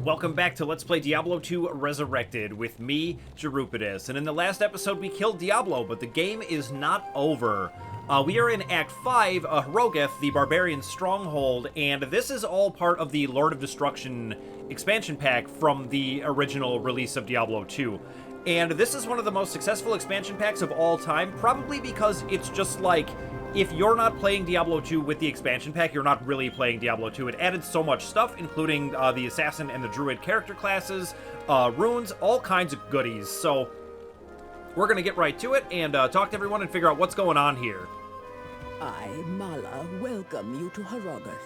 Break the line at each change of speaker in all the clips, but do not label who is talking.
welcome back to Let's Play Diablo 2 Resurrected with me, Jerupidus. And in the last episode we killed Diablo, but the game is not over. We are in Act 5, Harrogath, the barbarian stronghold, and this is all part of the Lord of Destruction expansion pack from the original release of Diablo 2. And this is one of the most successful expansion packs of all time, probably because it's just like, if you're not playing Diablo 2 with the expansion pack, you're not really playing Diablo 2. It added so much stuff, including the Assassin and the Druid character classes, runes, all kinds of goodies. So we're going to get right to it and talk to everyone and figure out what's going on here.
I, Mala, welcome you to Harrogath,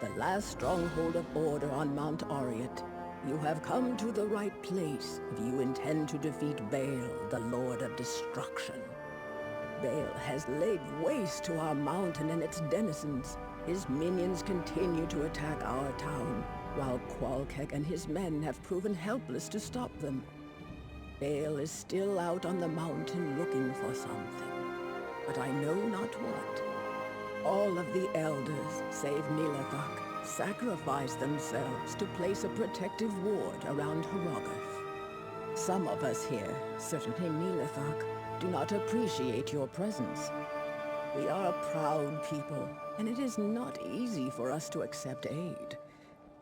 the last stronghold of order on Mount Arreat. You have come to the right place if you intend to defeat Baal, the Lord of Destruction. Baal has laid waste to our mountain and its denizens. His minions continue to attack our town, while Qualkek and his men have proven helpless to stop them. Baal is still out on the mountain looking for something, but I know not what. All of the elders, save Nilethak, sacrifice themselves to place a protective ward around Harrogath. Some of us here, certainly Nilethak, do not appreciate your presence. We are a proud people, and it is not easy for us to accept aid.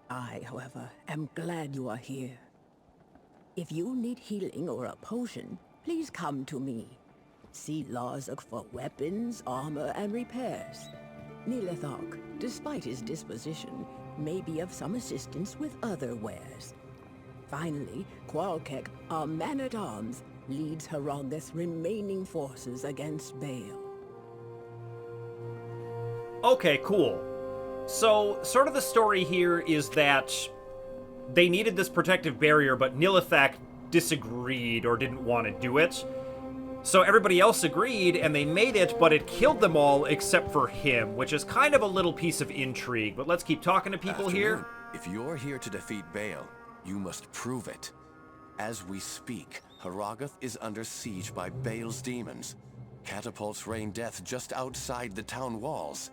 I, however, am glad you are here. If you need healing or a potion, please come to me. See Larzuk for weapons, armor, and repairs. Nilethak, despite his disposition, may be of some assistance with other wares. Finally, Qualkek, our man-at-arms, leads Harrogath's remaining forces against Baal.
Okay, cool. So, sort of the story here is that they needed this protective barrier, but Nilethak disagreed or didn't want to do it. So everybody else agreed, and they made it, but it killed them all except for him, which is kind of a little piece of intrigue. But let's keep talking to people here.
If you're here to defeat Baal, you must prove it. As we speak, Harrogath is under siege by Baal's demons. Catapults rain death just outside the town walls.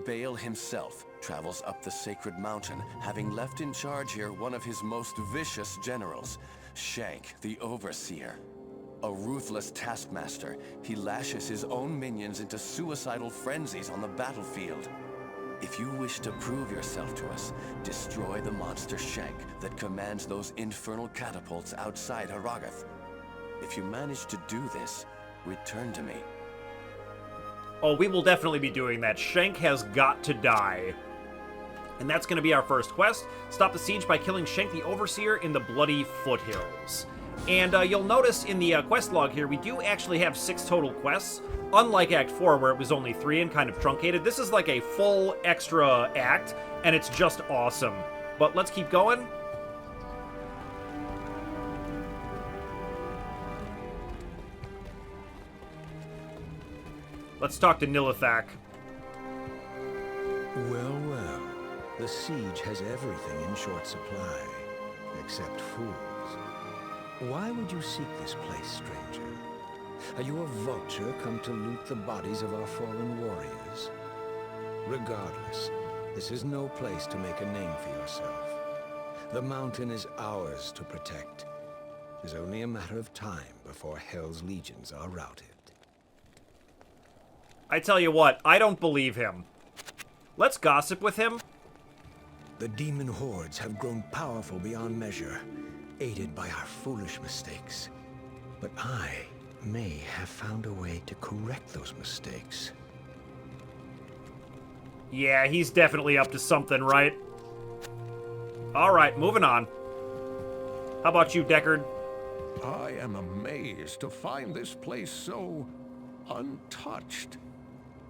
Baal himself travels up the sacred mountain, having left in charge here one of his most vicious generals, Shenk the Overseer. A ruthless taskmaster, he lashes his own minions into suicidal frenzies on the battlefield. If you wish to prove yourself to us, destroy the monster Shenk that commands those infernal catapults outside Harrogath. If you manage to do this, return to me.
Oh, we will definitely be doing that. Shenk has got to die. And that's going to be our first quest. Stop the siege by killing Shenk the Overseer in the bloody Foothills. And you'll notice in the quest log here, we do actually have 6 total quests. Unlike Act 4, where it was only 3 and kind of truncated, this is like a full extra act, and it's just awesome. But let's keep going. Let's talk to Nilethak.
Well, well. The siege has everything in short supply, except fools. Why would you seek this place, stranger? Are you a vulture come to loot the bodies of our fallen warriors? Regardless, this is no place to make a name for yourself. The mountain is ours to protect. It is only a matter of time before Hell's legions are routed.
I tell you what, I don't believe him. Let's gossip with him.
The demon hordes have grown powerful beyond measure, aided by our foolish mistakes. But I may have found a way to correct those mistakes.
Yeah, he's definitely up to something, right? Alright, moving on. How about you, Deckard?
I am amazed to find this place so untouched.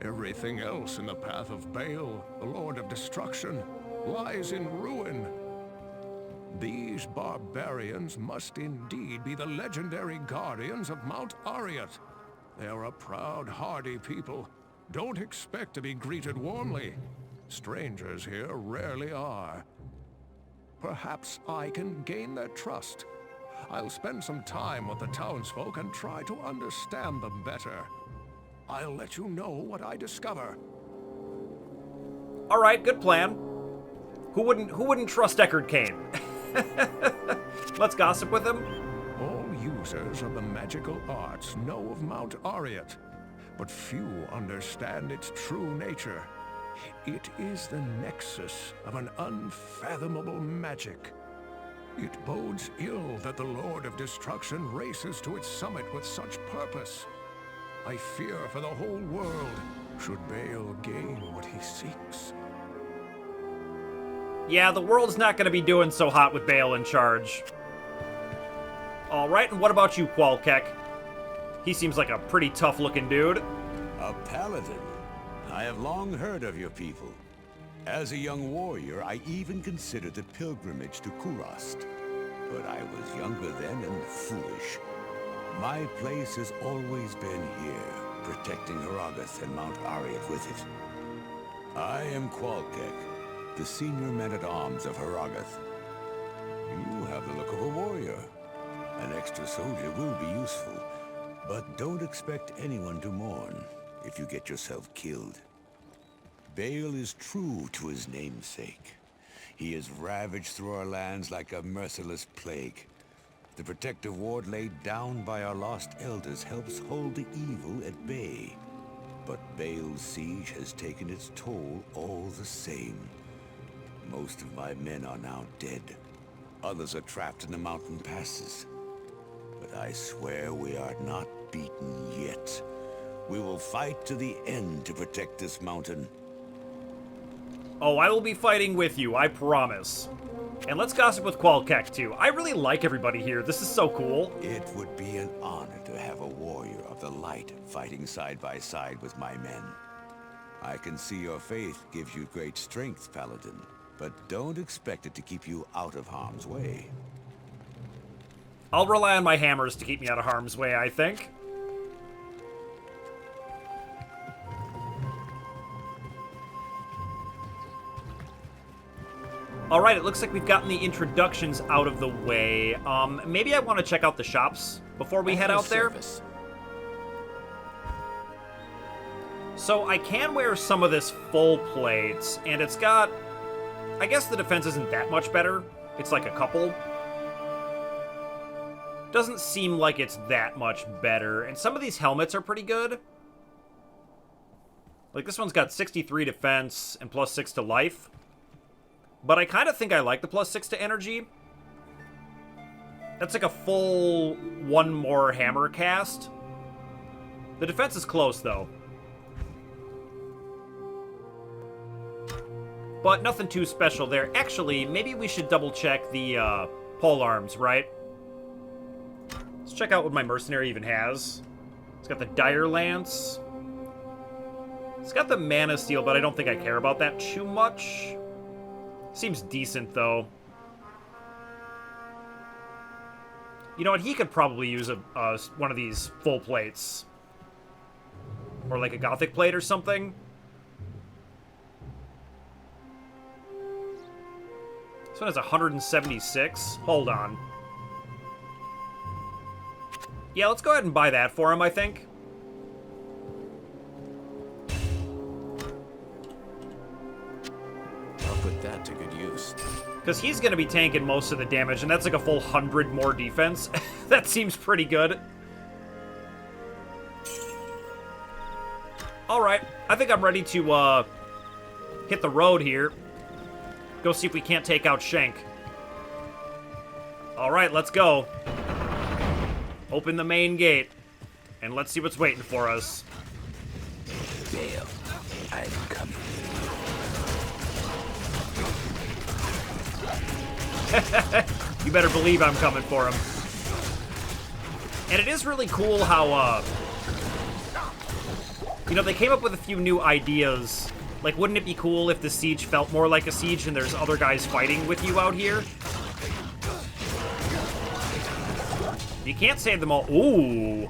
Everything else in the path of Baal, the Lord of Destruction, lies in ruin. These barbarians must indeed be the legendary guardians of Mount Arreat. They are a proud, hardy people. Don't expect to be greeted warmly. Strangers here rarely are. Perhaps I can gain their trust. I'll spend some time with the townsfolk and try to understand them better. I'll let you know what I discover.
All right, good plan. Who wouldn't trust Deckard Cain? Let's gossip with him.
All users of the magical arts know of Mount Ariat, but few understand its true nature. It is the nexus of an unfathomable magic. It bodes ill that the Lord of Destruction races to its summit with such purpose. I fear for the whole world should Baal gain what he seeks.
Yeah, the world's not going to be doing so hot with Baal in charge. Alright, and what about you, Qualkek? He seems like a pretty tough-looking dude.
A paladin. I have long heard of your people. As a young warrior, I even considered the pilgrimage to Kurast. But I was younger then and foolish. My place has always been here, protecting Harrogath and Mount Ariat with it. I am Qualkek, the senior man-at-arms of Harrogath. You have the look of a warrior. An extra soldier will be useful, but don't expect anyone to mourn if you get yourself killed. Baal is true to his namesake. He has ravaged through our lands like a merciless plague. The protective ward laid down by our lost elders helps hold the evil at bay. But Baal's siege has taken its toll all the same. Most of my men are now dead. Others are trapped in the mountain passes. But I swear we are not beaten yet. We will fight to the end to protect this mountain.
Oh, I will be fighting with you, I promise. And let's gossip with Qualkek, too. I really like everybody here. This is so cool.
It would be an honor to have a warrior of the light fighting side by side with my men. I can see your faith gives you great strength, Paladin, but don't expect it to keep you out of harm's way.
I'll rely on my hammers to keep me out of harm's way, I think. Alright, it looks like we've gotten the introductions out of the way. Maybe I want to check out the shops before we head out there. So I can wear some of this full plate, and it's got... I guess the defense isn't that much better. It's like a couple. Doesn't seem like it's that much better. And some of these helmets are pretty good. Like this one's got 63 defense and plus 6 to life. But I kind of think I like the plus 6 to energy. That's like a full one more hammer cast. The defense is close, though. But nothing too special there. Actually, maybe we should double check the pole arms, right? Let's check out what my mercenary even has. It's got the Dire Lance. It's got the Mana Steel, but I don't think I care about that too much. Seems decent, though. You know what? He could probably use one of these full plates. Or like a Gothic plate or something. This one has 176. Hold on. Yeah, let's go ahead and buy that for him, I think.
Put that to good use.
Because he's going to be tanking most of the damage, and that's like a full 100 more defense. That seems pretty good. Alright, I think I'm ready to hit the road here. Go see if we can't take out Shenk. Alright, let's go. Open the main gate, and let's see what's waiting for us.
Baal, I'm coming.
You better believe I'm coming for him. And it is really cool how, you know, they came up with a few new ideas. Like, wouldn't it be cool if the siege felt more like a siege and there's other guys fighting with you out here? You can't save them all. Ooh.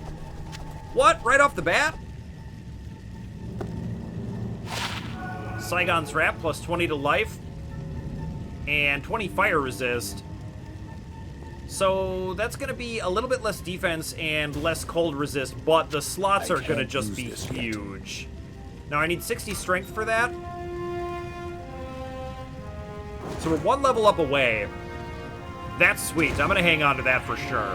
What? Right off the bat? Saigon's Wrap plus 20 to life. And 20 fire resist. So that's going to be a little bit less defense and less cold resist, but the slots are going to just be huge. Now I need 60 strength for that. So we're one level up away. That's sweet. I'm gonna hang on to that for sure.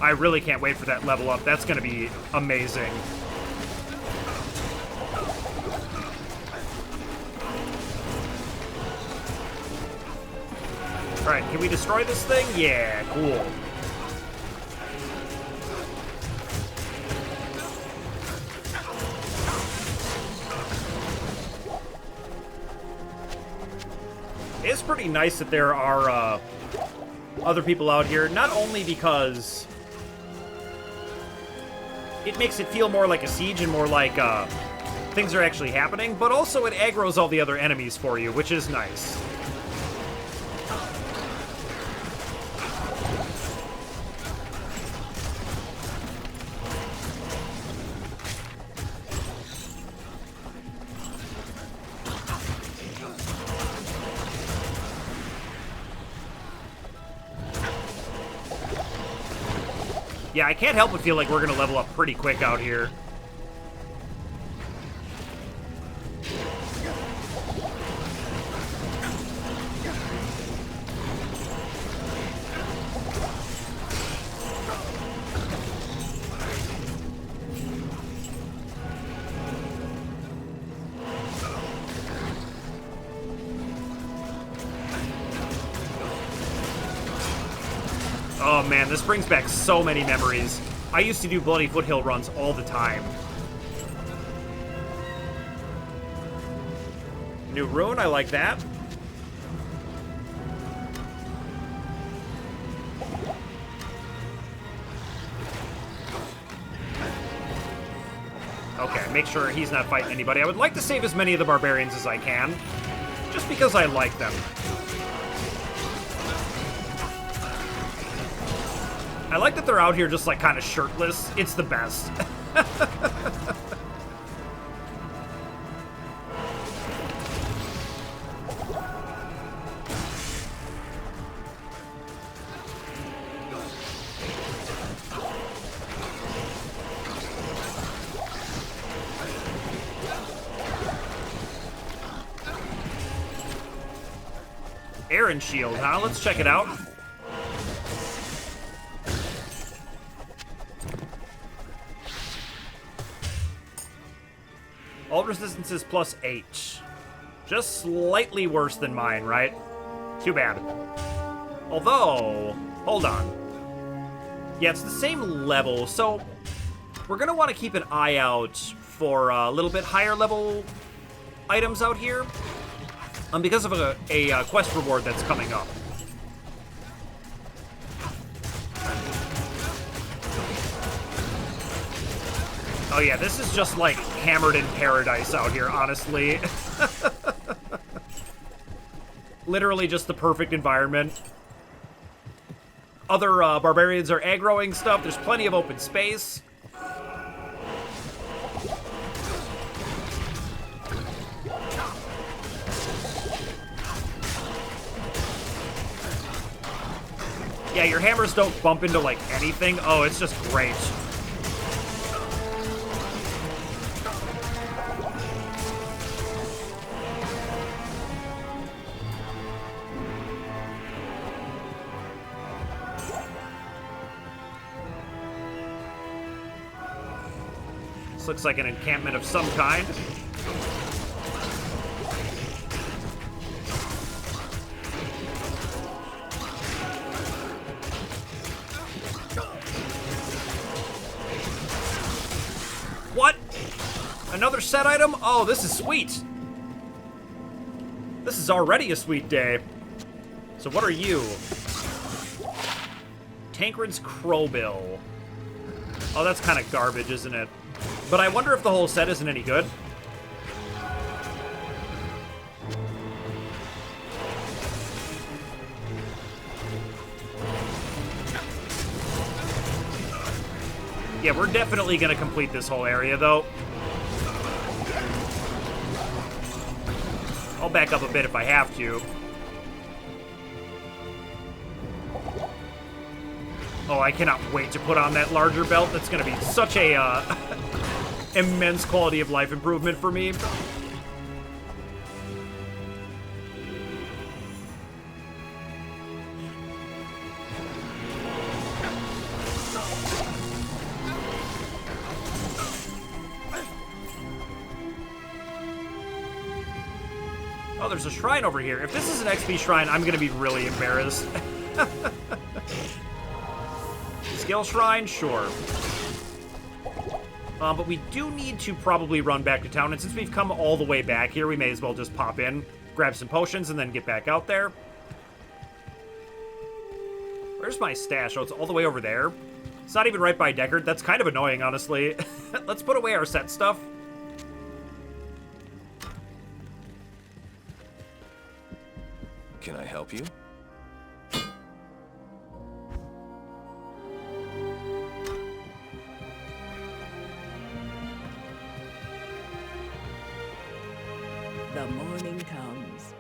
I really can't wait for that level up. That's gonna be amazing. Alright, can we destroy this thing? Yeah, cool. It's pretty nice that there are other people out here, not only because it makes it feel more like a siege and more like things are actually happening, but also it aggroes all the other enemies for you, which is nice. Yeah, I can't help but feel like we're going to level up pretty quick out here. Oh man, this brings back so many memories. I used to do bloody foothill runs all the time. New rune, I like that. Okay, make sure he's not fighting anybody. I would like to save as many of the barbarians as I can, just because I like them. I like that they're out here just, like, kind of shirtless. It's the best. Aaron shield, huh? Let's check it out. All resistances plus H. Just slightly worse than mine, right? Too bad. Although, hold on. Yeah, it's the same level, so we're going to want to keep an eye out for a little bit higher level items out here because of a quest reward that's coming up. Oh yeah, this is just like hammered in paradise out here, honestly. Literally just the perfect environment. Other barbarians are aggroing stuff. There's plenty of open space. Yeah, your hammers don't bump into like anything. Oh, it's just great. Looks like an encampment of some kind. What? Another set item? Oh, this is sweet. This is already a sweet day. So what are you? Tancred's Crowbill. Oh, that's kind of garbage, isn't it? But I wonder if the whole set isn't any good. Yeah, we're definitely going to complete this whole area, though. I'll back up a bit if I have to. Oh, I cannot wait to put on that larger belt. That's going to be such a immense quality of life improvement for me. Oh, there's a shrine over here. If this is an XP shrine, I'm going to be really embarrassed. Skill shrine? Sure. But we do need to probably run back to town, and since we've come all the way back here, we may as well just pop in, grab some potions, and then get back out there. Where's my stash? Oh, it's all the way over there. It's not even right by Deckard. That's kind of annoying, honestly. Let's put away our set stuff.
Can I help you?
The morning comes.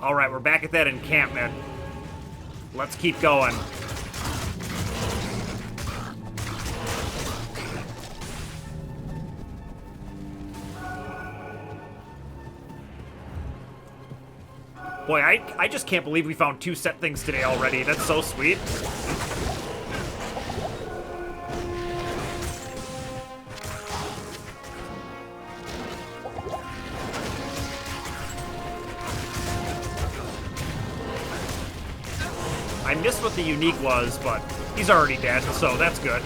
All right, we're back at that encampment. Let's keep going. Boy, I just can't believe we found 2 set things today already. That's so sweet. I missed what the unique was, but he's already dead, so that's good.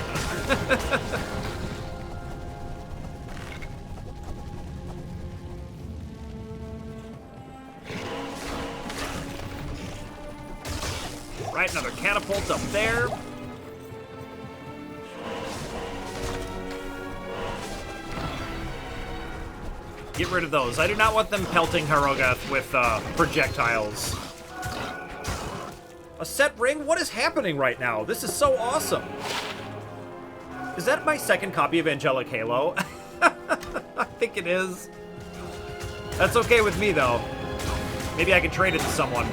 Right, another catapult up there. Get rid of those. I do not want them pelting Harrogath with projectiles. A set ring? What is happening right now? This is so awesome. Is that my second copy of Angelic Halo? I think it is. That's okay with me, though. Maybe I could trade it to someone.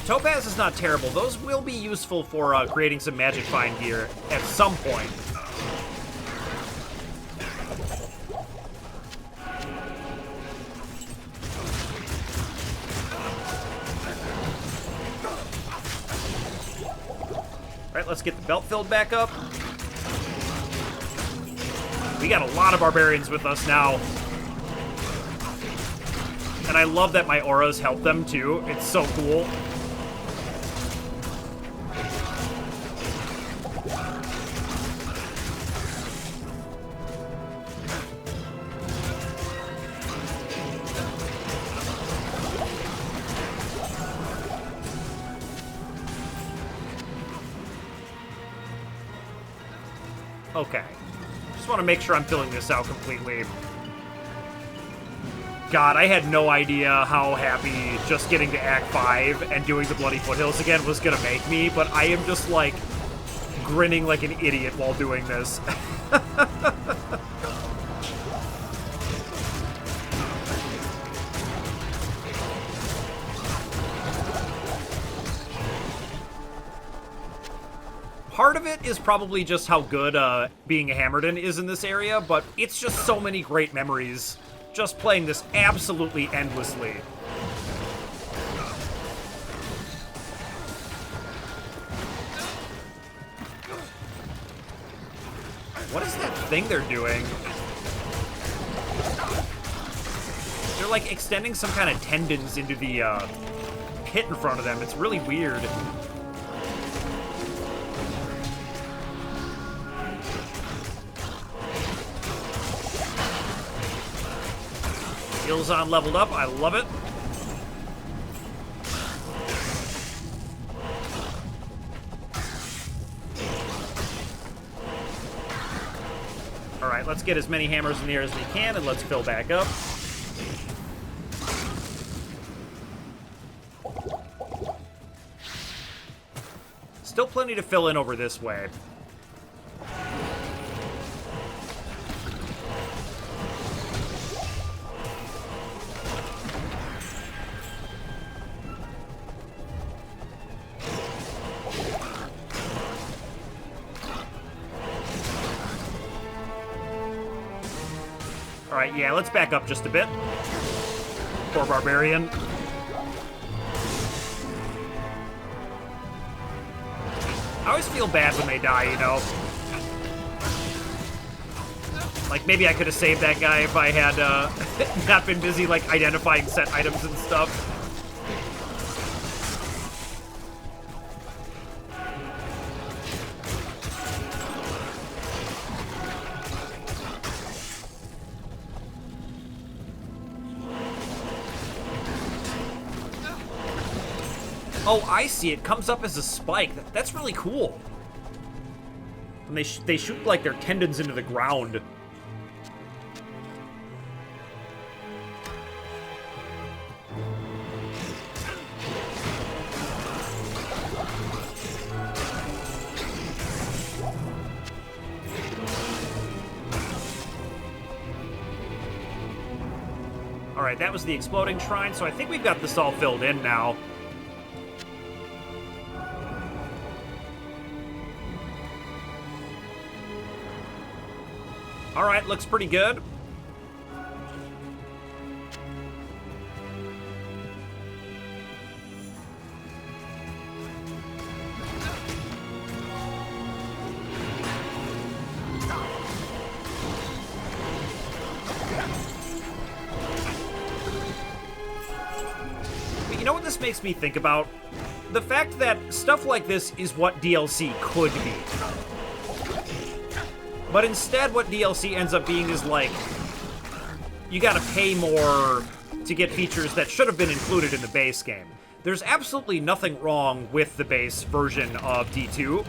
Topaz is not terrible. Those will be useful for creating some magic find gear at some point. Alright, let's get the belt filled back up. We got a lot of barbarians with us now. And I love that my auras help them too. It's so cool. Okay. Just want to make sure I'm filling this out completely. God, I had no idea how happy just getting to Act 5 and doing the Bloody Foothills again was gonna make me, but I am just, like, grinning like an idiot while doing this. Part of it is probably just how good being a Hammerden is in this area, but it's just so many great memories just playing this absolutely endlessly. What is that thing they're doing? They're like extending some kind of tendons into the pit in front of them. It's really weird. Skills on leveled up. I love it. All right, let's get as many hammers in here as we can, and let's fill back up. still plenty to fill in over this way. Alright, yeah, let's back up just a bit. Poor barbarian. I always feel bad when they die, you know? Like, maybe I could have saved that guy if I had not been busy, like, identifying set items and stuff. Oh, I see. It comes up as a spike. That's really cool. And they shoot, like, their tendons into the ground. Alright, that was the exploding shrine, so I think we've got this all filled in now. Alright, looks pretty good. But you know what this makes me think about? The fact that stuff like this is what DLC could be. But instead, what DLC ends up being is, like, you gotta pay more to get features that should have been included in the base game. There's absolutely nothing wrong with the base version of D2.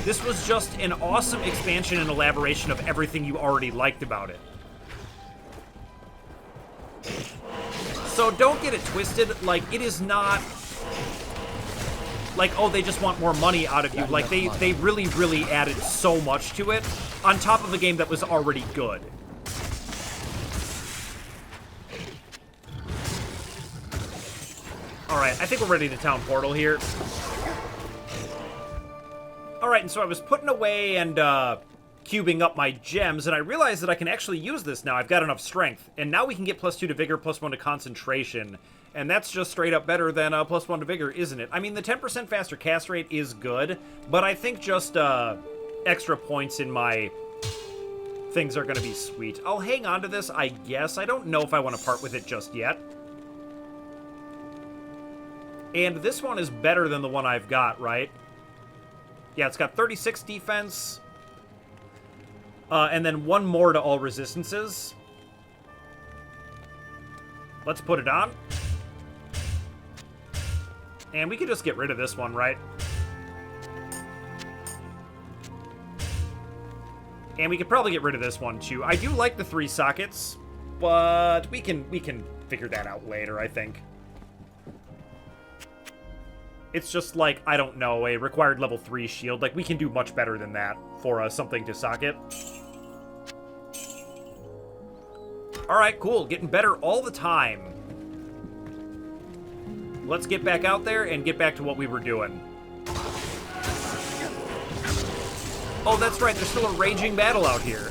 This was just an awesome expansion and elaboration of everything you already liked about it. So don't get it twisted, like, it is not... like, oh, they just want more money out of you. Like, they really, really added so much to it on top of a game that was already good. Alright, I think we're ready to town portal here. Alright, and so I was putting away and cubing up my gems, and I realized that I can actually use this now. I've got enough strength. And now we can get +2 to vigor, +1 to concentration. And that's just straight up better than +1 to vigor, isn't it? I mean, the 10% faster cast rate is good, but I think just extra points in my things are going to be sweet. I'll hang on to this, I guess. I don't know if I want to part with it just yet. And this one is better than the one I've got, right? Yeah, it's got 36 defense. And then one more to all resistances. Let's put it on. And we could just get rid of this one, right? And we could probably get rid of this one, too. I do like the 3 sockets, but we can figure that out later, I think. It's just like, I don't know, a required level 3 shield. Like, we can do much better than that for something to socket. Alright, cool. Getting better all the time. Let's get back out there and get back to what we were doing. Oh, that's right. There's still a raging battle out here.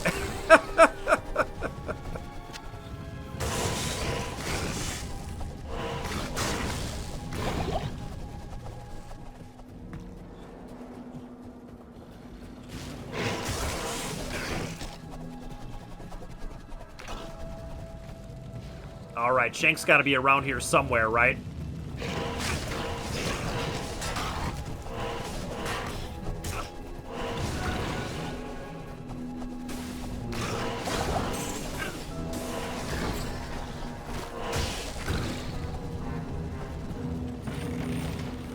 All right, Shenk's got to be around here somewhere, right?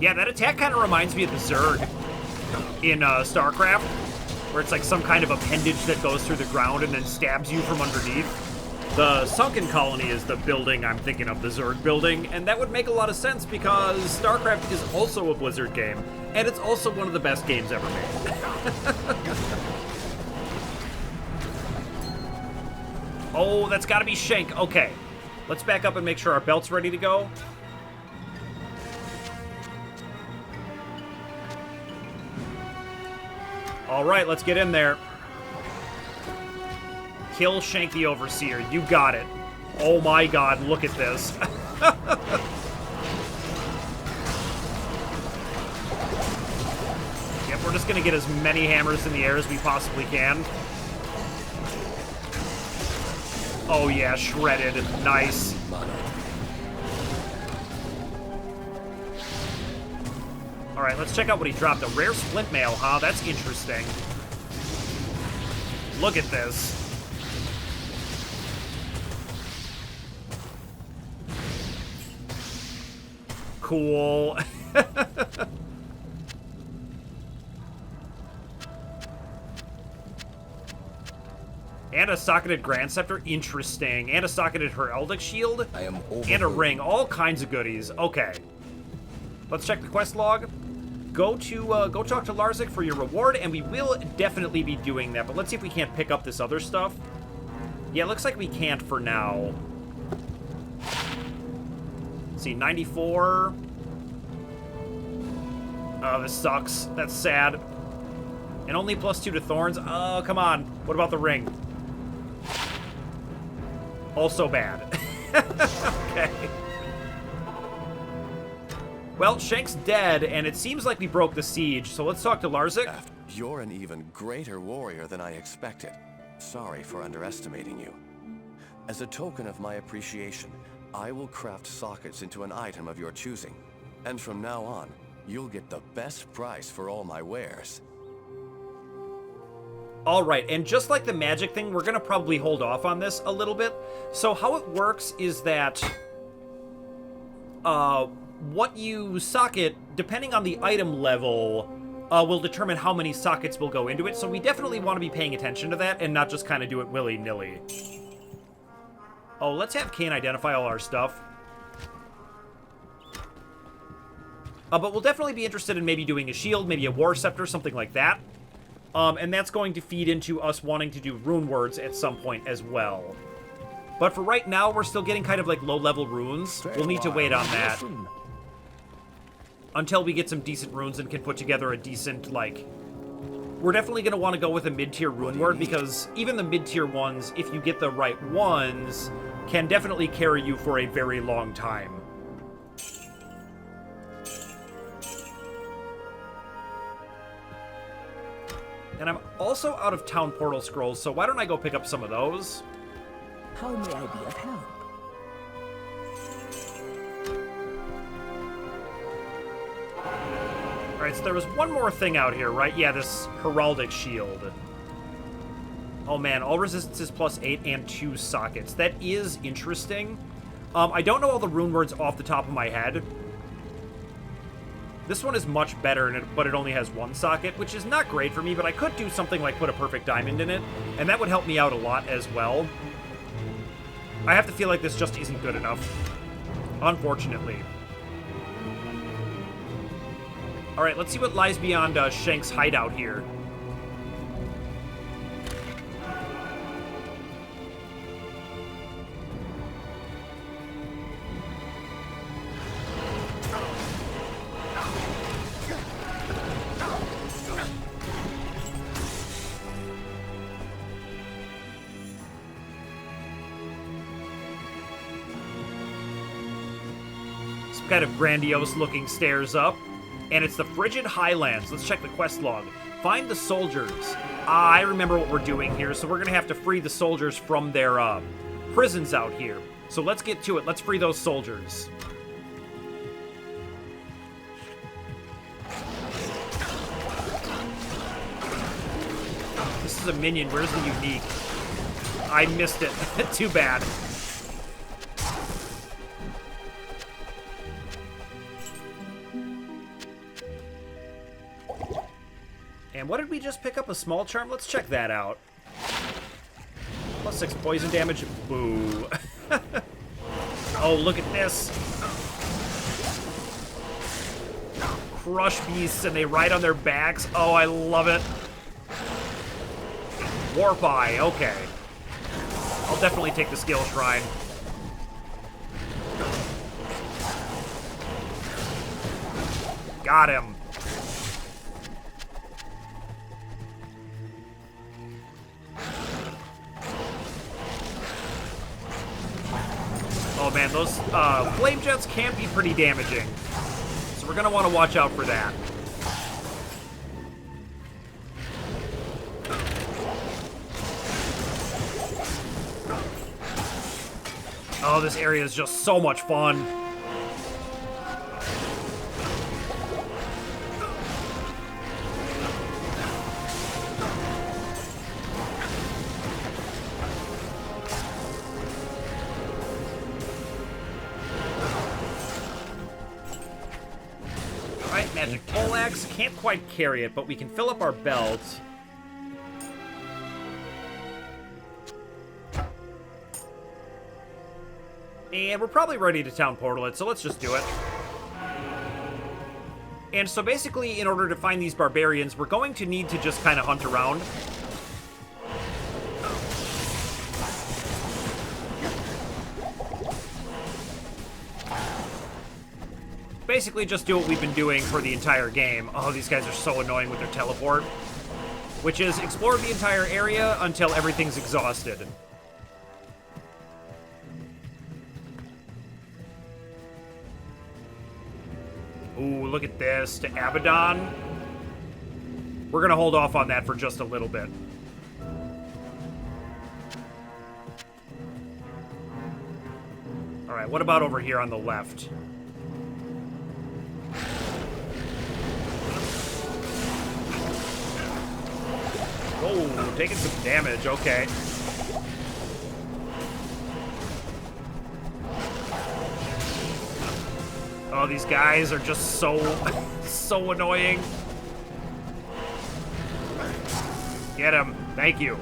Yeah, that attack kind of reminds me of the Zerg in StarCraft, where it's like some kind of appendage that goes through the ground and then stabs you from underneath. The Sunken Colony is the building I'm thinking of, the Zerg building, and that would make a lot of sense because StarCraft is also a Blizzard game, and it's also one of the best games ever made. Oh, that's gotta be Shenk. Okay. Let's back up and make sure our belt's ready to go. Alright, let's get in there. Kill Shenk the Overseer. You got it. Oh my god, look at this. Yep, we're just gonna get as many hammers in the air as we possibly can. Oh yeah, shredded. Nice. Alright, let's check out what he dropped. A rare splint mail, huh? That's interesting. Look at this. Cool. And a socketed Grand Scepter. Interesting. And a socketed Heraldic Shield. And a ring. All kinds of goodies. Okay. Let's check the quest log. Go talk to Larzik for your reward, and we will definitely be doing that. But let's see if we can't pick up this other stuff. Yeah, it looks like we can't for now. Let's see, 94. Oh, this sucks. That's sad. And only +2 to Thorns. Oh, come on. What about the ring? Also bad. Okay. Well, Shenk's dead, and it seems like we broke the siege, so let's talk to Larzik.
You're an even greater warrior than I expected. Sorry for underestimating you. As a token of my appreciation, I will craft sockets into an item of your choosing. And from now on, you'll get the best price for all my wares.
Alright, and just like the magic thing, we're gonna probably hold off on this a little bit. So how it works is that what you socket, depending on the item level, will determine how many sockets will go into it. So we definitely want to be paying attention to that and not just kind of do it willy-nilly. Oh, let's have Kane identify all our stuff. But we'll definitely be interested in maybe doing a shield, maybe a war scepter, something like that. And that's going to feed into us wanting to do rune words at some point as well. But for right now, we're still getting kind of like low-level runes. We'll need to wait on that until we get some decent runes and can put together a decent, like... We're definitely going to want to go with a mid-tier rune word, because even the mid-tier ones, if you get the right ones, can definitely carry you for a very long time. And I'm also out of town portal scrolls, so why don't I go pick up some of those?
How may I be of help?
Alright, so there was one more thing out here, right? Yeah, this Heraldic Shield. Oh man, all resistances +8 and 2 sockets. That is interesting. I don't know all the rune words off the top of my head. This one is much better, but it only has 1 socket, which is not great for me, but I could do something like put a perfect diamond in it, and that would help me out a lot as well. I have to feel like this just isn't good enough, unfortunately. Alright, let's see what lies beyond Shenk's hideout here. Some kind of grandiose looking stairs up. And it's the Frigid Highlands. Let's check the quest log. Find the soldiers. I remember what we're doing here, so we're going to have to free the soldiers from their prisons out here. So let's get to it. Let's free those soldiers. This is a minion. Where's the unique? I missed it. Too bad. And what did we just pick up? A small charm? Let's check that out. +6 poison damage. Boo. Oh, look at this. Crush beasts and they ride on their backs. Oh, I love it. Warp Eye, okay. I'll definitely take the skill shrine. Got him. Oh man, those flame jets can be pretty damaging. So we're gonna want to watch out for that. Oh, this area is just so much fun. Alright, magic poleaxe. Can't quite carry it, but we can fill up our belt. And we're probably ready to town portal it, so let's just do it. And so basically, in order to find these barbarians, we're going to need to just kind of hunt around. Basically just do what we've been doing for the entire game. Oh, these guys are so annoying with their teleport. Which is explore the entire area until everything's exhausted. Ooh, look at this. To Abaddon. We're going to hold off on that for just a little bit. Alright, what about over here on the left? Whoa, taking some damage. Okay. Oh, these guys are just so, so annoying. Get him. Thank you.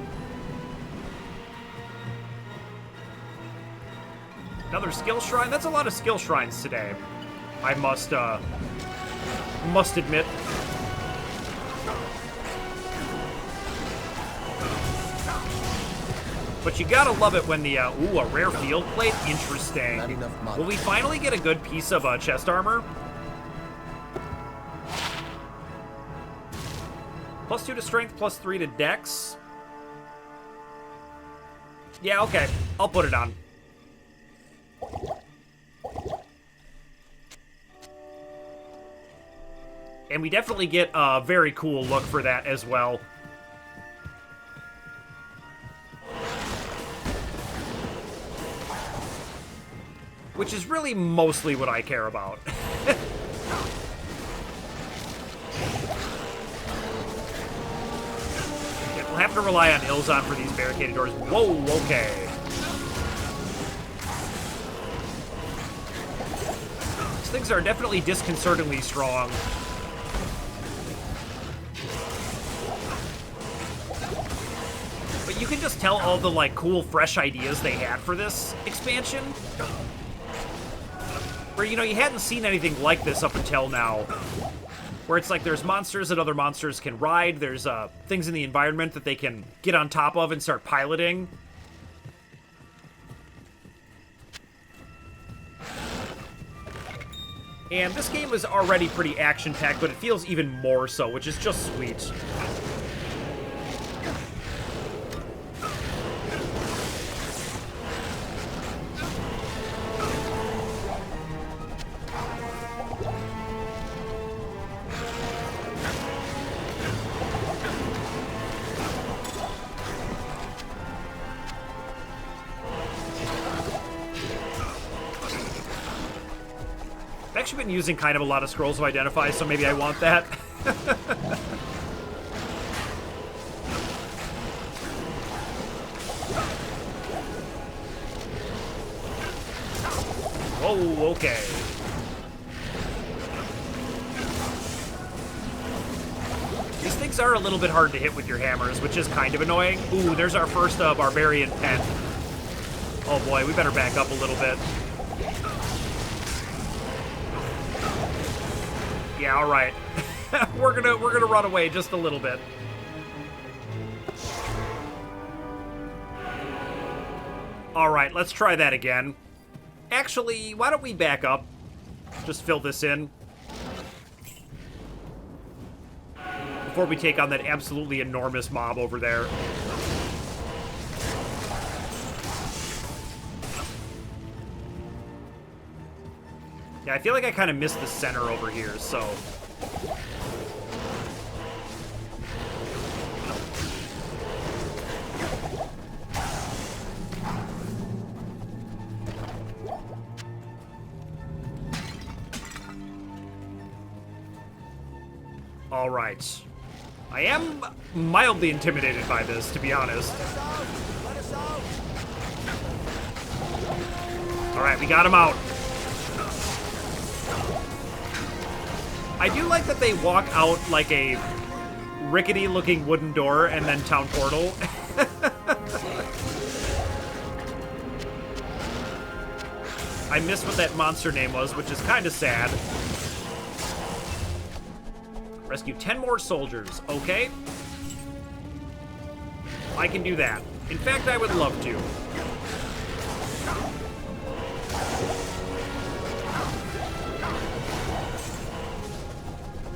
Another skill shrine? That's a lot of skill shrines today. I must admit. But you gotta love it when the, ooh, a rare field plate? Interesting. Will we finally get a good piece of chest armor? +2 to strength, +3 to dex. Yeah, okay. I'll put it on. And we definitely get a very cool look for that as well. Which is really mostly what I care about. Yeah, we'll have to rely on Ilzon for these barricaded doors. Whoa, okay. These things are definitely disconcertingly strong. But you can just tell all the, like, cool, fresh ideas they had for this expansion. Where, you know, you hadn't seen anything like this up until now. Where it's like there's monsters that other monsters can ride, there's things in the environment that they can get on top of and start piloting. And this game is already pretty action-packed, but it feels even more so, which is just sweet. I've actually been using kind of a lot of scrolls of identify, so maybe I want that. Whoa, okay. These things are a little bit hard to hit with your hammers, which is kind of annoying. Ooh, there's our first barbarian pen. Oh boy, we better back up a little bit. Yeah, all right. we're gonna run away just a little bit. All right, let's try that again. Actually, why don't we back up? Just fill this in. Before we take on that absolutely enormous mob over there. Yeah, I feel like I kind of missed the center over here, so... All right. I am mildly intimidated by this, to be honest. All right, we got him out. I do like that they walk out like a rickety-looking wooden door and then town portal. I missed what that monster name was, which is kind of sad. Rescue 10 more soldiers. Okay. I can do that. In fact, I would love to.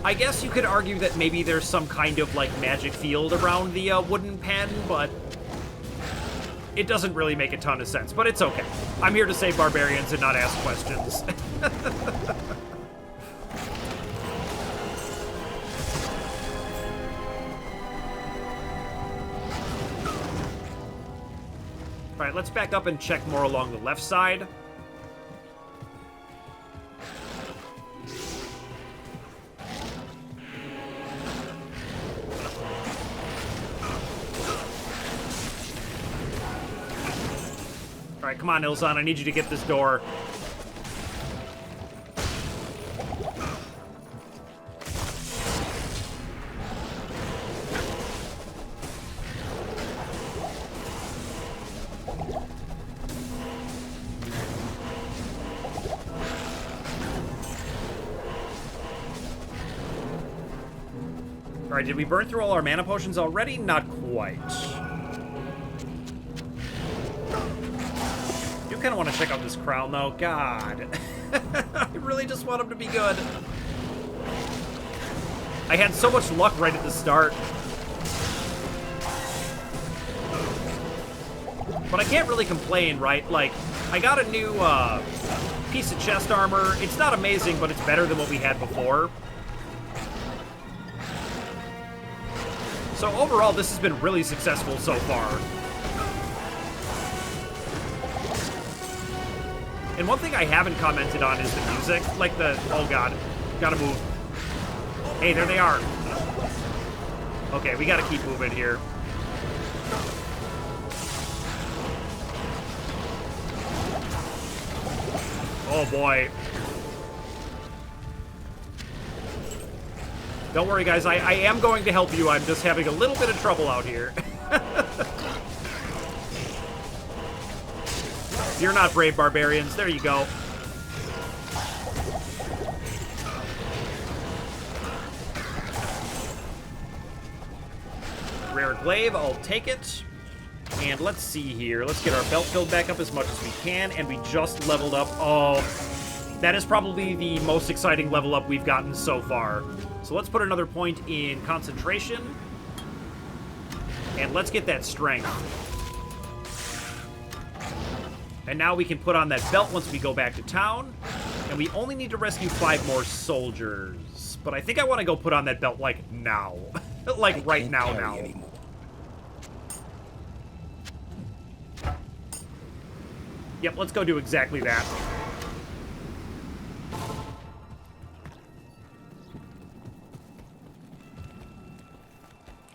I guess you could argue that maybe there's some kind of, like, magic field around the wooden pen, but it doesn't really make a ton of sense. But it's okay. I'm here to save barbarians and not ask questions. All right, let's back up and check more along the left side. All right, come on, Ilzan. I need you to get this door. All right, did we burn through all our mana potions already? Not quite. You kind of want to check out this crown, though. God. I really just want him to be good. I had so much luck right at the start. But I can't really complain, right? Like, I got a new piece of chest armor. It's not amazing, but it's better than what we had before. So overall, this has been really successful so far. And one thing I haven't commented on is the music. Like the... Oh, God. Gotta move. Hey, there they are. Okay, we gotta keep moving here. Oh, boy. Don't worry, guys. I am going to help you. I'm just having a little bit of trouble out here. You're not brave, barbarians. There you go. Rare glaive. I'll take it. And let's see here. Let's get our belt filled back up as much as we can. And we just leveled up. Oh, that is probably the most exciting level up we've gotten so far. So let's put another point in concentration. And let's get that strength. And now we can put on that belt once we go back to town. And we only need to rescue 5 more soldiers. But I think I want to go put on that belt, like, now. Like, right now.
Anymore.
Yep, let's go do exactly that.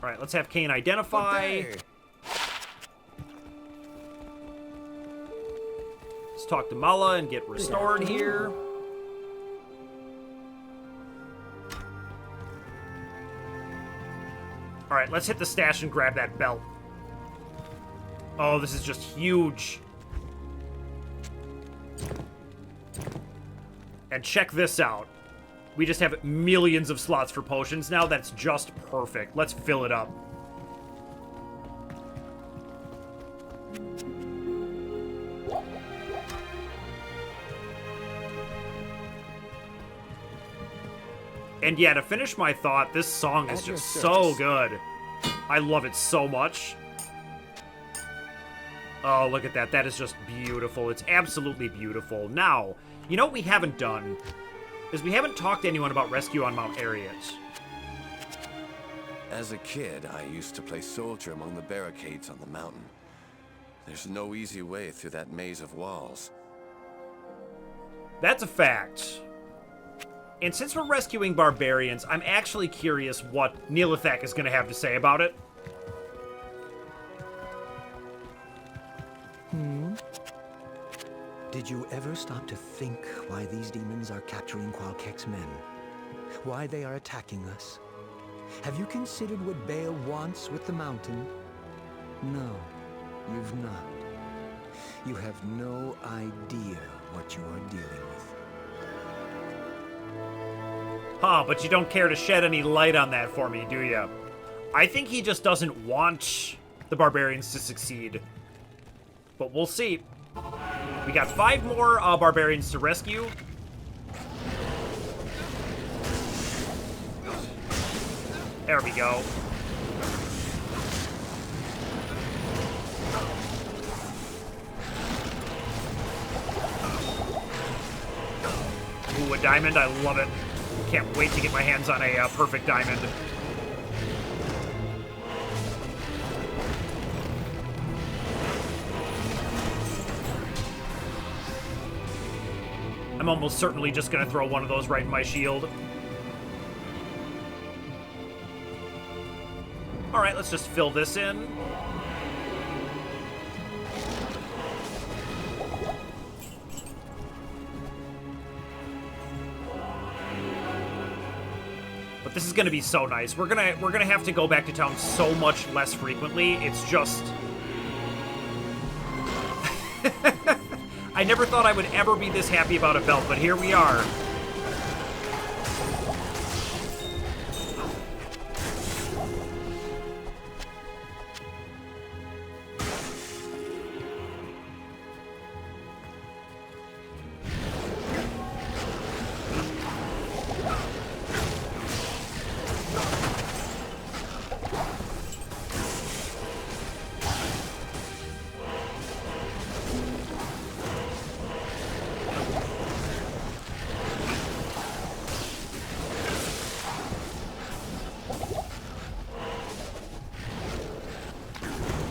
All right, let's have Kane identify. Let's talk to Mala and get restored here. Alright, let's hit the stash and grab that belt. Oh, this is just huge. And check this out. We just have millions of slots for potions now. That's just perfect. Let's fill it up. And yeah, to finish my thought, this song is just so good. I love it so much. Oh, look at that. That is just beautiful. It's absolutely beautiful. Now, you know what we haven't done? Is we haven't talked to anyone about rescue on Mount Ariat.
As a kid, I used to play soldier among the barricades on the mountain. There's no easy way through that maze of walls.
That's a fact. And since we're rescuing barbarians, I'm actually curious what Neolithak is going to have to say about it.
Did you ever stop to think why these demons are capturing Qualkek's men? Why they are attacking us? Have you considered what Baal wants with the mountain? No, you've not. You have no idea what you are dealing with.
Huh, but you don't care to shed any light on that for me, do you? I think he just doesn't want the barbarians to succeed. But we'll see. We got 5 more barbarians to rescue. There we go. Ooh, a diamond. I love it. Can't wait to get my hands on a perfect diamond. I'm almost certainly just going to throw one of those right in my shield. Alright, let's just fill this in. But this is going to be so nice. We're gonna have to go back to town so much less frequently. It's just... I never thought I would ever be this happy about a belt, but here we are.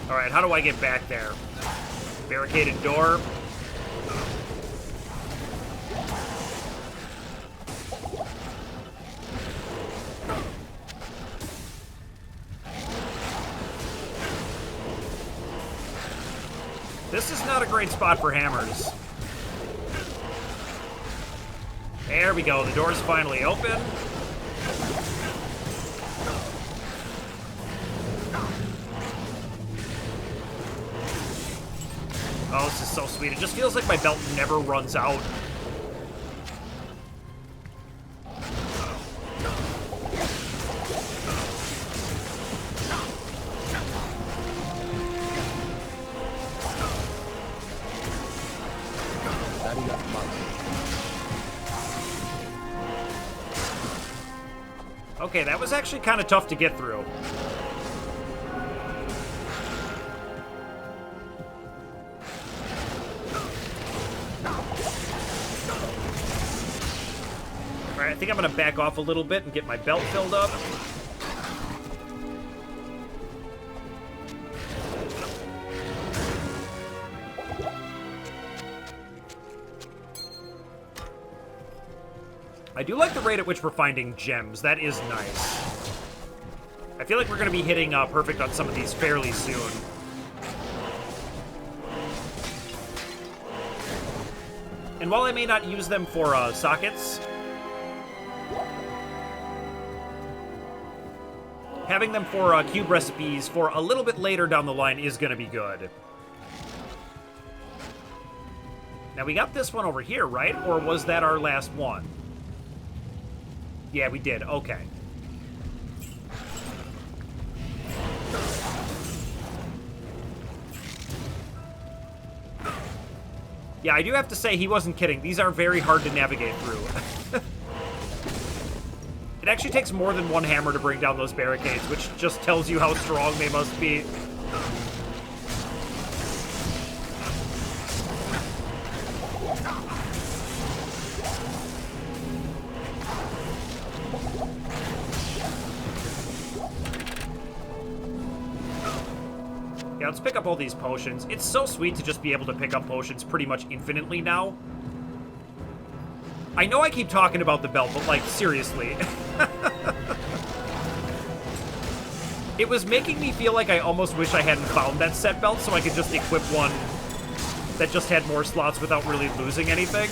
Alright, how do I get back there? Barricaded door. This is not a great spot for hammers. There we go, the door's finally open. Oh, this is so sweet. It just feels like my belt never runs out. Okay, that was actually kind of tough to get through. Alright, I think I'm going to back off a little bit and get my belt filled up. I do like the rate at which we're finding gems. That is nice. I feel like we're going to be hitting perfect on some of these fairly soon. And while I may not use them for sockets, Having them for cube recipes for a little bit later down the line is going to be good. Now, we got this one over here, right? Or was that our last one? Yeah, we did. Okay. Yeah, I do have to say, he wasn't kidding. These are very hard to navigate through. It actually takes more than one hammer to bring down those barricades, which just tells you how strong they must be. Yeah, let's pick up all these potions. It's so sweet to just be able to pick up potions pretty much infinitely now. I know I keep talking about the belt, but, like, seriously. It was making me feel like I almost wish I hadn't found that set belt so I could just equip one that just had more slots without really losing anything.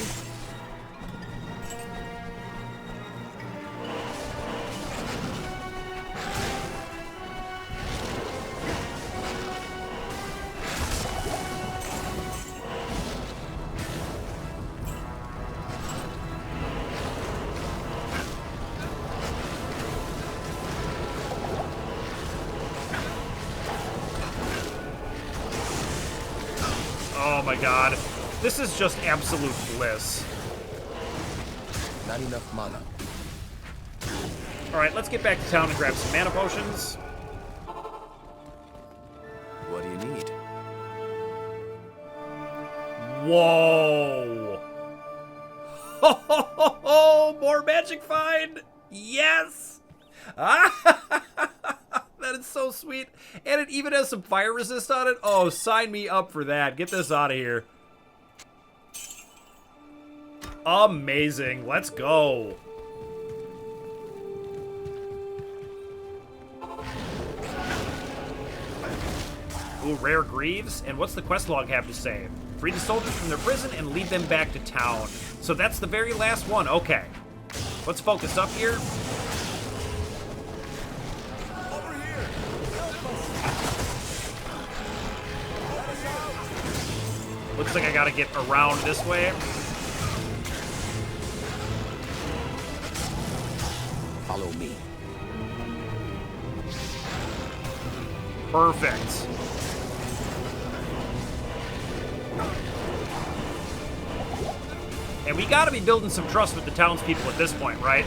Oh my god. This is just absolute bliss.
Not enough mana.
Alright, let's get back to town and grab some mana potions.
What do you need?
Whoa! Ho ho ho ho! More magic find! Yes! That is so sweet. And it even has some fire resist on it. Oh, sign me up for that. Get this out of here. Amazing. Let's go. Ooh, rare greaves. And what's the quest log have to say? Free the soldiers from their prison and lead them back to town. So that's the very last one. Okay. Let's focus up here. Looks like I gotta get around this way.
Follow me.
Perfect. And we gotta be building some trust with the townspeople at this point, right?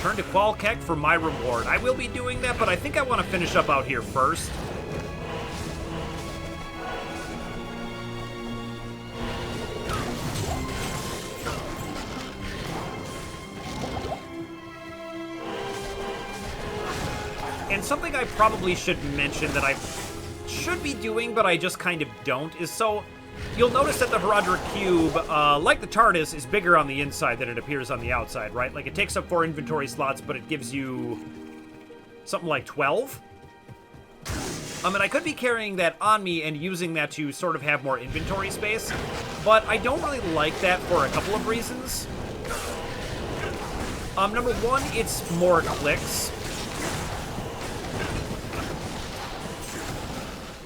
Turn to Qualkek for my reward. I will be doing that, but I think I want to finish up out here first. And something I probably should mention that I should be doing, but I just kind of don't, is so... You'll notice that the Harrogath Cube, like the TARDIS, is bigger on the inside than it appears on the outside, right? Like, it takes up 4 inventory slots, but it gives you something like 12? And I could be carrying that on me and using that to sort of have more inventory space, but I don't really like that for a couple of reasons. Number one, it's more clicks,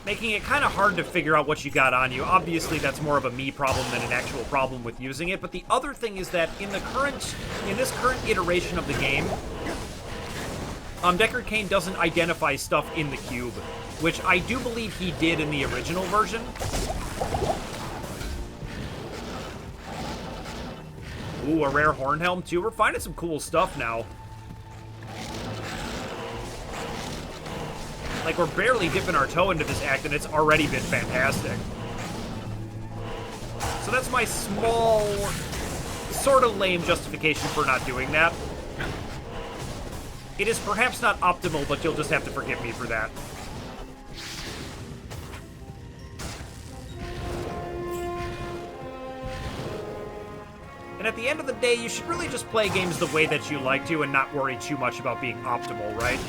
making it kind of hard to figure out what you got on you. Obviously, that's more of a me problem than an actual problem with using it. But the other thing is that in this current iteration of the game, Deckard Cain doesn't identify stuff in the cube, which I do believe he did in the original version. Ooh, a rare horn helm too. We're finding some cool stuff now. Like, we're barely dipping our toe into this act, and it's already been fantastic. So that's my small, sort of lame justification for not doing that. It is perhaps not optimal, but you'll just have to forgive me for that. And at the end of the day, you should really just play games the way that you like to and not worry too much about being optimal, right?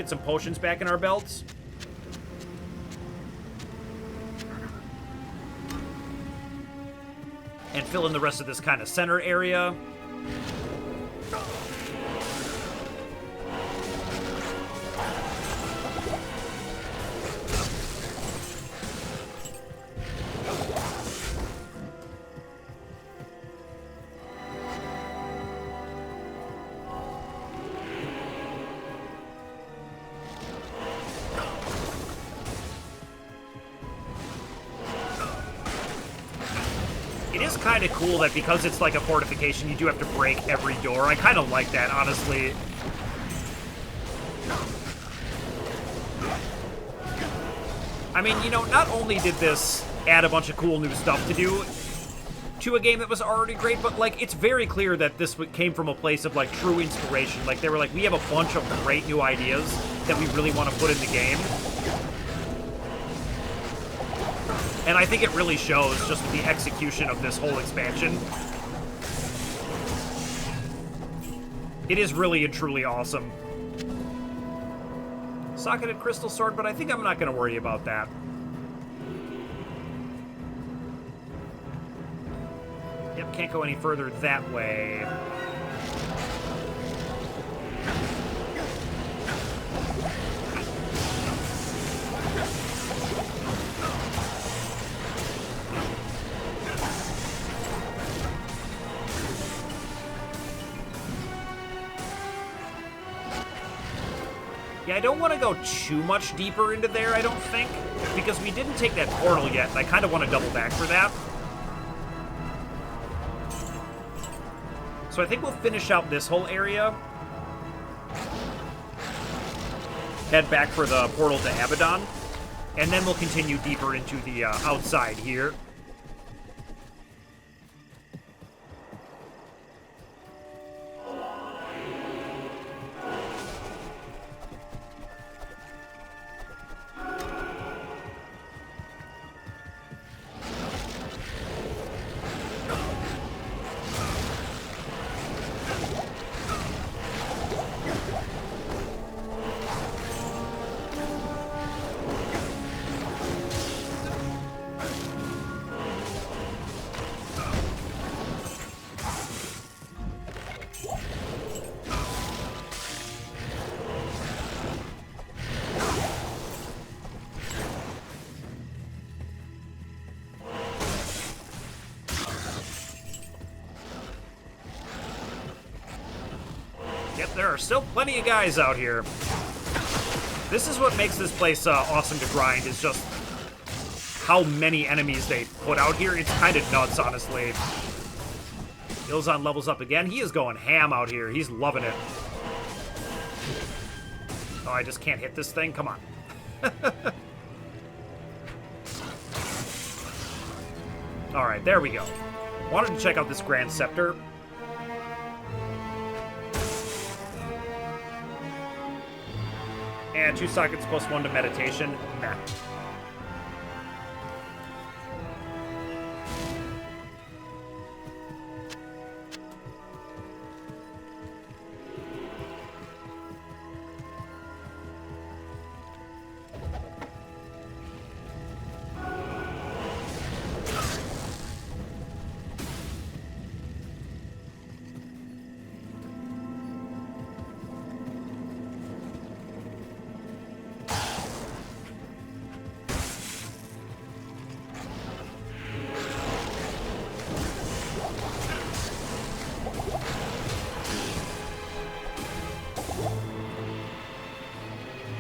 Get some potions back in our belts. And fill in the rest of this kind of center area. It is kind of cool that because it's like a fortification, you do have to break every door. I kind of like that, honestly. I mean, you know, not only did this add a bunch of cool new stuff to do to a game that was already great, but, like, it's very clear that this came from a place of, like, true inspiration. Like, they were like, we have a bunch of great new ideas that we really want to put in the game. And I think it really shows just with the execution of this whole expansion. It is really and truly awesome. Socketed crystal sword, but I think I'm not going to worry about that. Yep, can't go any further that way. Yeah, I don't want to go too much deeper into there, I don't think, because we didn't take that portal yet, and I kind of want to double back for that. So I think we'll finish out this whole area. Head back for the portal to Abaddon, and then we'll continue deeper into the outside here. Yep, there are still plenty of guys out here. This is what makes this place awesome to grind, is just how many enemies they put out here. It's kind of nuts, honestly. Ilzon levels up again. He is going ham out here. He's loving it. Oh, I just can't hit this thing? Come on. Alright, there we go. Wanted to check out this Grand Scepter. And 2 sockets plus 1 to meditation. Nah.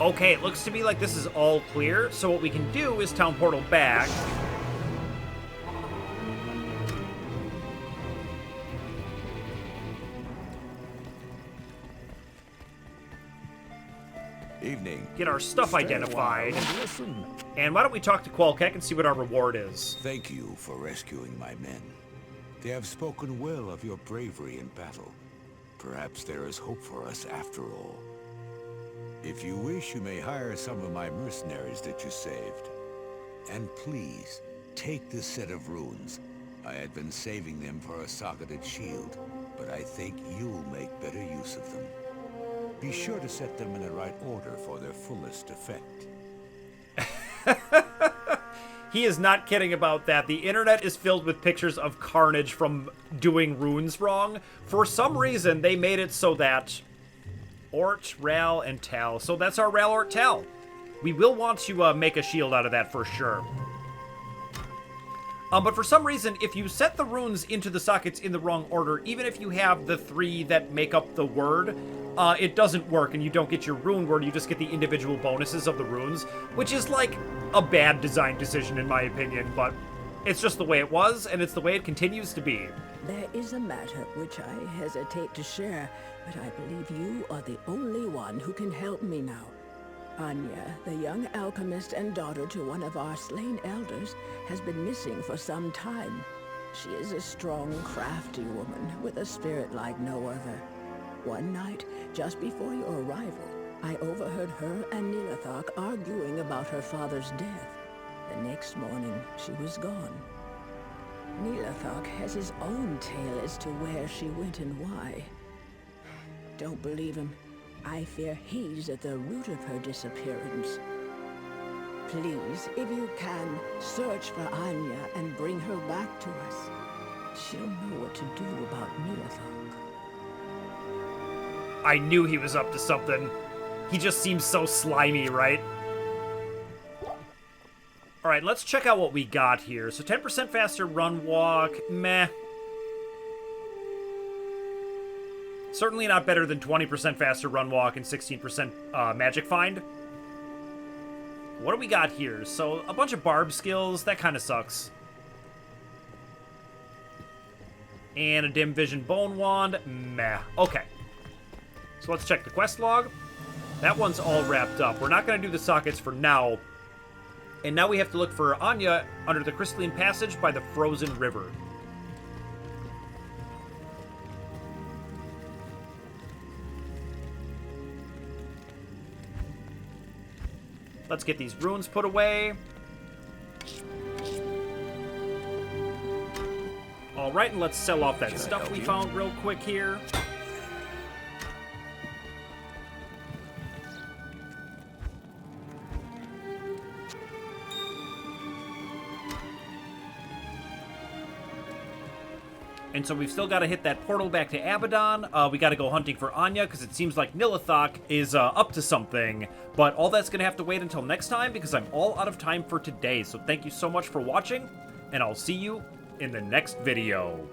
Okay, it looks to me like this is all clear, so what we can do is town portal back.
Evening.
Get our stuff identified. And why don't we talk to Qualkek and see what our reward is?
Thank you for rescuing my men. They have spoken well of your bravery in battle. Perhaps there is hope for us after all. If you wish, you may hire some of my mercenaries that you saved. And please, take this set of runes. I had been saving them for a socketed shield, but I think you'll make better use of them. Be sure to set them in the right order for their fullest effect.
He is not kidding about that. The internet is filled with pictures of carnage from doing runes wrong. For some reason, they made it so that Ort, Ral, and Tal. So that's our Ral, Ort, Tal. We will want to make a shield out of that for sure. But for some reason, if you set the runes into the sockets in the wrong order, even if you have the 3 that make up the word, it doesn't work and you don't get your rune word, you just get the individual bonuses of the runes, which is like a bad design decision in my opinion, but it's just the way it was, and it's the way it continues to be.
There is a matter which I hesitate to share, but I believe you are the only one who can help me now. Anya, the young alchemist and daughter to one of our slain elders, has been missing for some time. She is a strong, crafty woman with a spirit like no other. One night, just before your arrival, I overheard her and Nilathak arguing about her father's death. The next morning, she was gone. Nilathak has his own tale as to where she went and why. Don't believe him. I fear he's at the root of her disappearance. Please, if you can, search for Anya and bring her back to us. She'll know what to do about Nilathak.
I knew he was up to something. He just seems so slimy, right? Alright, let's check out what we got here. So 10% faster run walk, meh. Certainly not better than 20% faster run walk and 16% magic find. What do we got here? So a bunch of barb skills, that kind of sucks. And a dim vision bone wand, meh. Okay. So let's check the quest log. That one's all wrapped up. We're not going to do the sockets for now. And now we have to look for Anya under the crystalline passage by the frozen river. Let's get these runes put away. Alright, and let's sell off that stuff we found real quick here. And so we've still got to hit that portal back to Abaddon. We got to go hunting for Anya, because it seems like Nilathak is up to something. But all that's going to have to wait until next time, because I'm all out of time for today. So thank you so much for watching, and I'll see you in the next video.